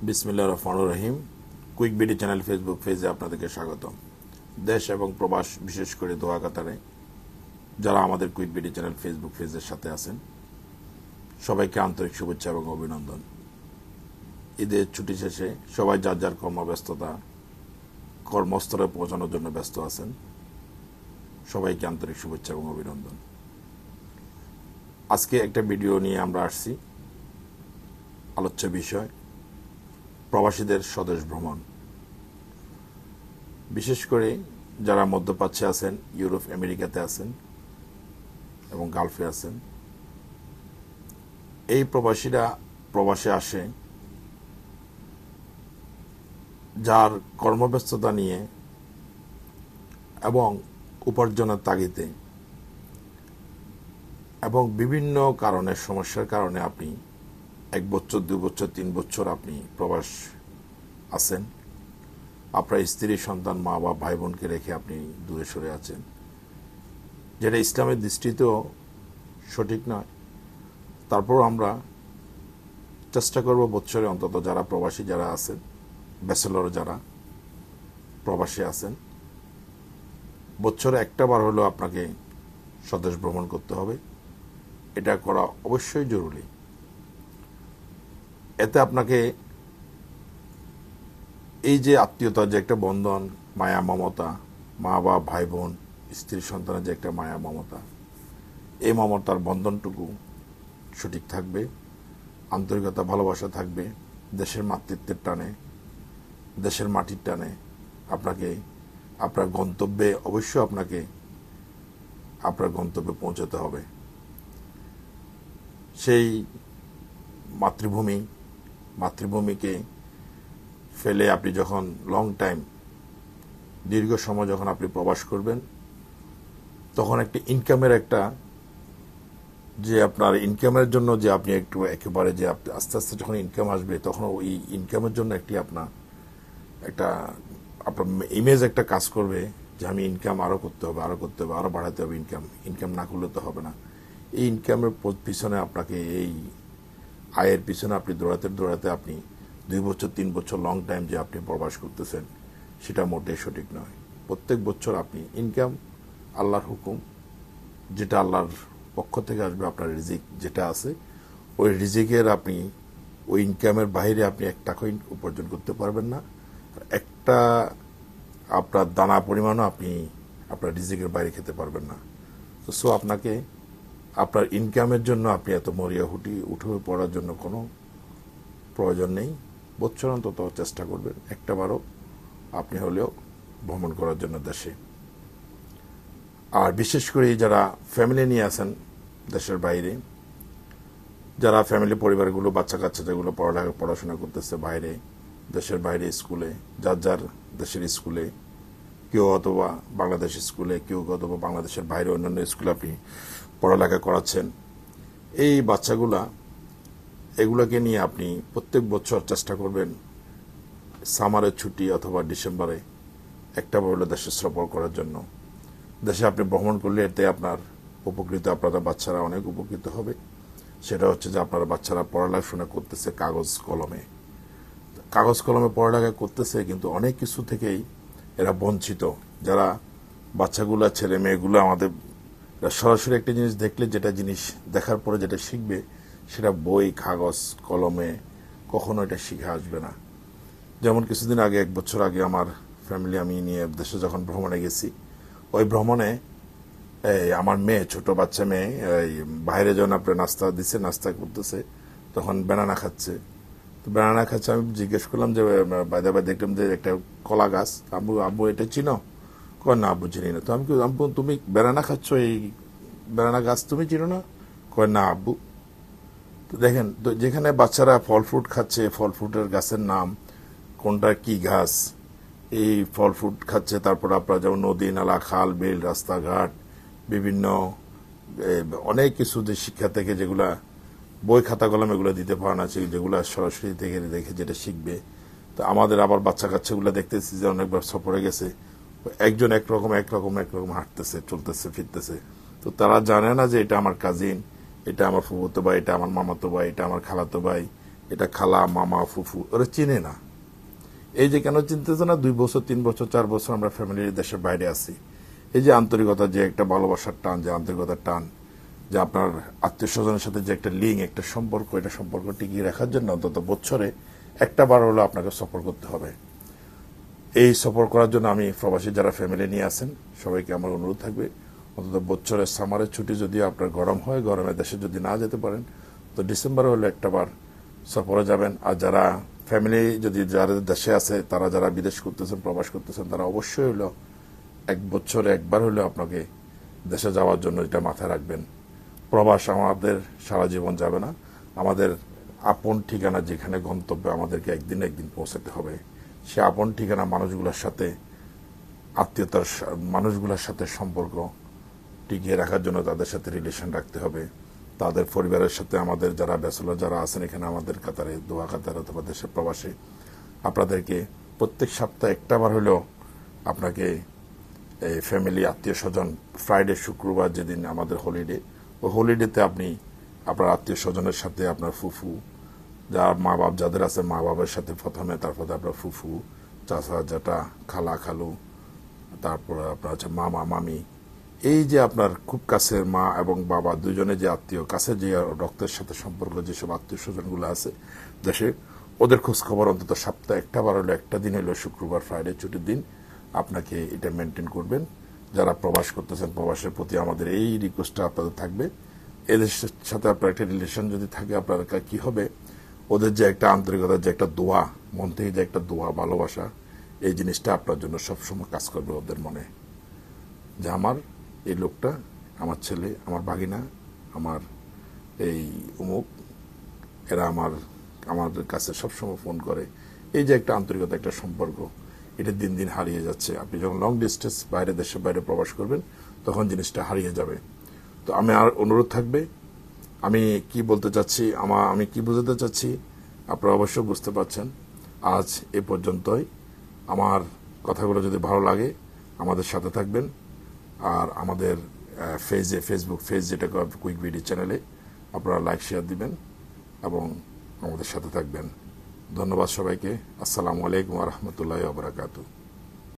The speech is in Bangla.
বিসমিল্লাহির রহমানির রহিম। কুইক বিডি চ্যানেল ফেসবুক পেজে আপনাদেরকে স্বাগতম। দেশ এবং প্রবাস, বিশেষ করে দোয়া কাতারে যারা আমাদের কুইক বিডি চ্যানেল ফেসবুক পেজের সাথে আছেন, সবাইকে আন্তরিক শুভেচ্ছা এবং অভিনন্দন। ঈদের ছুটি শেষে সবাই যার যার কর্মব্যস্ততা, কর্মস্থলে পৌঁছানোর জন্য ব্যস্ত আছেন। সবাইকে আন্তরিক শুভেচ্ছা এবং অভিনন্দন। আজকে একটা ভিডিও নিয়ে আমরা আসছি। আলোচ্য বিষয় প্রবাসীদের স্বদেশ ভ্রমণ। বিশেষ করে যারা মধ্যপ্রাচ্যে আছেন, ইউরোপ আমেরিকাতে আছেন এবং গালফে আছেন, এই প্রবাসীরা প্রবাসে আসে যার কর্মব্যস্ততা নিয়ে এবং উপার্জনের তাগিদে এবং বিভিন্ন কারণের সমস্যার কারণে আপনি 1 বছর, 2 বছর, 3 বছর আপনি প্রবাস আছেন। আপনার স্ত্রী, সন্তান, মা বা ভাই বোনকে রেখে আপনি দূরে সরে আছেন, যেটা ইসলামের দৃষ্টিতেও সঠিক নয়। তারপর আমরা চেষ্টা করব বছরে অন্তত যারা প্রবাসী যারা আছেন, ব্যাচেলর যারা প্রবাসী আছেন, বছরে একটা বার হলেও আপনাকে স্বদেশ ভ্রমণ করতে হবে। এটা করা অবশ্যই জরুরি। এতে আপনাকে এই যে আত্মীয়তার যে একটা বন্ধন, মায়া মমতা, মা বা ভাই বোন, স্ত্রী সন্তানের যে একটা মায়া মমতা, এই মমতার বন্ধনটুকু সঠিক থাকবে, আন্তরিকতা ভালোবাসা থাকবে, দেশের মাতৃত্বের টানে, দেশের মাটির টানে আপনাকে আপনার গন্তব্যে অবশ্যই আপনাকে আপনার গন্তব্যে পৌঁছাতে হবে। সেই মাতৃভূমিকে ফেলে আপনি যখন লং টাইম, দীর্ঘ সময় যখন আপনি প্রবাস করবেন, তখন একটি ইনকামের একটা যে আপনার ইনকামের জন্য যে আপনি একটু একেবারে যে আস্তে আস্তে যখন ইনকাম আসবে, তখন ওই ইনকামের জন্য একটা আপনার ইমেজ একটা কাজ করবে যে আমি ইনকাম আরো করতে হবে, আরো বাড়াতে হবে। ইনকাম না করলে তো হবে না। এই ইনকামের পিছনে আপনাকে, এই আয়ের পিছনে আপনি দৌড়াতে আপনি 2 বছর, 3 বছর লং টাইম যে আপনি প্রবাস করতেছেন, সেটা মোটেই সঠিক নয়। প্রত্যেক বছর আপনি ইনকাম, আল্লাহর হুকুম, যেটা আল্লাহর পক্ষ থেকে আসবে, আপনার রিজিক যেটা আছে, ওই রিজিকের আপনি ওই ইনকামের বাইরে আপনি 1 টাকা উপার্জন করতে পারবেন না। একটা আপনার দানা পরিমাণও আপনি আপনার রিজিকের বাইরে খেতে পারবেন না। সো আপনাকে আপনার ইনকামের জন্য আপনি এত মরিয়া উঠে পড়ার জন্য কোনো প্রয়োজন নেই। বছর অন্তত চেষ্টা করবেন একটা বারও আপনি হলেও ভ্রমণ করার জন্য দেশে। আর বিশেষ করে যারা ফ্যামিলি নিয়ে আছেন দেশের বাইরে, যারা ফ্যামিলি পরিবারগুলো, বাচ্চা কাচ্চা যেগুলো পড়াশোনা করতেছে বাইরে, দেশের বাইরে স্কুলে, যার যার দেশের স্কুলে, কেউ অথবা বাংলাদেশ স্কুলে, কেউ অথবা বাংলাদেশের বাইরে অন্যান্য স্কুলে আপনি পড়ালেখা করাচ্ছেন, এই এগুলোকে নিয়ে আপনি প্রত্যেক বছর চেষ্টা করবেন সামারের ছুটি অথবা ডিসেম্বরে একটা বলে দেশে সফর করার জন্য। দেশে আপনি ভ্রমণ করলে এতে আপনার আপনাদের বাচ্চারা অনেক উপকৃত হবে। সেটা হচ্ছে যে আপনার বাচ্চারা পড়াশোনা করতেছে কাগজ কলমে পড়ালেখা করতেছে, কিন্তু অনেক কিছু থেকেই এরা বঞ্চিত। যারা বাচ্চাগুলা, ছেলে মেয়েগুলো আমাদের সরাসরি একটা জিনিস দেখলে, যেটা জিনিস দেখার পরে যেটা শিখবে, সেটা বই, কাগজ কলমে কখনো এটা শিখে আসবে না। যেমন কিছুদিন আগে, 1 বছর আগে আমার ফ্যামিলি আমি নিয়ে দেশে যখন ভ্রমণে গেছি, ওই ভ্রমণে আমার মেয়ে, ছোট বাচ্চা মেয়ে, বাইরে যখন আপনার নাস্তা করতেছে, তখন ব্যানানা খাচ্ছে। তো ব্যানানা খাচ্ছে, আমি জিজ্ঞেস করলাম যে বাইরে দেখলাম যে একটা কলা গাছ, আব্বু এটা চিনো? কয় না আব্বু চিনি না। তো আমি আব্বু তুমি ব্যানানা খাচ্ছ, এই ব্যানানা গাছ তুমি চিনো না? কয় না আব্বু। তো দেখেন, তো যেখানে বাচ্চারা ফল ফ্রুট খাচ্ছে, ফল ফ্রুটের গাছের নাম কোনটা, কি গাছ, এই ফল ফ্রুট খাচ্ছে। তারপর আপনার যেমন নদী, নালা, খাল, বিল, রাস্তাঘাট, বিভিন্ন অনেক কিছু যে শিক্ষা থেকে যেগুলা বই, খাতা, কলম এগুলো দিতে পারে না, যেগুলো সরাসরি থেকে দেখে যেটা শিখবে। তো আমাদের আবার বাচ্চা কাচ্চাগুলো দেখতেছি যে অনেকবার সফরে গেছে, একজন একরকম হাঁটতেছে, চলতেছে, ফিরতেছে। তো তারা জানে না যে এটা আমার কাজিন, এটা আমার ফুফুতো ভাই, এটা আমার মামাতো ভাই, এটা আমার খালাতো ভাই, এটা খালা, মামা, ফুফু, ওরা চিনে না। এই যে কেন চিনতেছে না, 2 বছর 3 বছর 4 বছর আমরা ফ্যামিলির দেশের বাইরে আছি, এই যে আন্তরিকতা, যে একটা ভালোবাসার টান, যে আন্তরিকতার টান, যে আপনার আত্মীয় স্বজনের সাথে যে একটা লিঙ্ক, একটা সম্পর্ক, এটা সম্পর্ক টিকিয়ে রাখার জন্য অন্তত বছরে একটা বার হলো আপনাকে সফর করতে হবে। এই সফর করার জন্য আমি প্রবাসী যারা ফ্যামিলি নিয়ে আসেন সবাইকে আমার অনুরোধ থাকবে, অন্তত বছরের সামারের ছুটি যদি আপনার গরম হয়, গরমে দেশে যদি না যেতে পারেন, তো ডিসেম্বরে হলে একটা বার সফরে যাবেন। আর যারা ফ্যামিলি যদি যারা দেশে আছে, তারা যারা বিদেশ করতেছেন, প্রবাস করতেছেন, তারা অবশ্যই হলো 1 বছরে একবার হলে আপনাকে দেশে যাওয়ার জন্য এটা মাথায় রাখবেন। প্রবাস আমাদের সারা জীবন যাবে না, আমাদের আপন ঠিকানা যেখানে গন্তব্য, আমাদেরকে একদিন একদিন পৌঁছাতে হবে। সে আপন ঠিকানা মানুষগুলোর সাথে, আত্মীয়তার মানুষগুলোর সাথে সম্পর্ক টিকিয়ে রাখার জন্য তাদের সাথে রিলেশন রাখতে হবে। তাদের পরিবারের সাথে, আমাদের যারা ব্যাচেলর যারা আছেন এখানে আমাদের কাতারে, দোয়া কাতারে অথবা দেশের প্রবাসে, আপনাদেরকে প্রত্যেক সপ্তাহে একটা বার হলেও আপনাকে এই ফ্যামিলি, আত্মীয় স্বজন, ফ্রাইডে শুক্রবার যেদিন আমাদের হলিডে, ওই হলিডেতে আপনি আপনার আত্মীয় স্বজনের সাথে, আপনার ফুফু, যার মা বাপ যাদের আছে, মা বাবার সাথে প্রথমে, তারপরে আপনার ফুফু, চাচা, জ্যাঠা, খালা, খালু, তারপরে আপনার হচ্ছে মামা, মামি, এই যে আপনার খুব কাছের মা এবং বাবা দুজনে যে আত্মীয়, কাছের যে রক্তের সাথে সম্পর্ক যেসব আত্মীয় স্বজনগুলো আছে দেশে, ওদের খোঁজ খবর অন্তত সপ্তাহে একটা বার হলো, একটা দিন হলো শুক্রবার, ফ্রাইডে ছুটির দিন আপনাকে এটা মেনটেন করবেন। যারা প্রবাস করতেছেন, প্রবাসের প্রতি আমাদের এই রিকোয়েস্টটা আপনাদের থাকবে, এদের সাথে আপনার একটা রিলেশন যদি থাকে, আপনার কি হবে, ওদের যে একটা আন্তরিকতা, যে একটা দোয়া, মন থেকে যে একটা দোয়া, ভালোবাসা, এই জিনিসটা আপনার জন্য সবসময় কাজ করবে ওদের মনে, যে আমার এই লোকটা, আমার ছেলে, আমার ভাগিনা, আমার এই অমুক, এরা আমাদের কাছে সবসময় ফোন করে। এই যে একটা আন্তরিকতা, একটা সম্পর্ক, এটা দিন দিন হারিয়ে যাচ্ছে। আপনি যখন লং ডিস্টেন্স বাইরে, দেশের বাইরে প্রবাস করবেন, তখন জিনিসটা হারিয়ে যাবে। তো আমি আর অনুরোধ থাকবে, আমি কি বলতে চাচ্ছি, আমি কি বোঝাতে চাচ্ছি আপনারা অবশ্যই বুঝতে পারছেন। আজ এ পর্যন্তই। আমার কথাগুলো যদি ভালো লাগে আমাদের সাথে থাকবেন, আর আমাদের ফেসবুক পেজ, যেটা কুইক ভিডিও চ্যানেলে আপনারা লাইক শেয়ার দিবেন এবং আমাদের সাথে থাকবেন। ধন্যবাদ সবাইকে। আসসালামু আলাইকুম ওয়া রাহমাতুল্লাহি ওয়া বারাকাতুহু।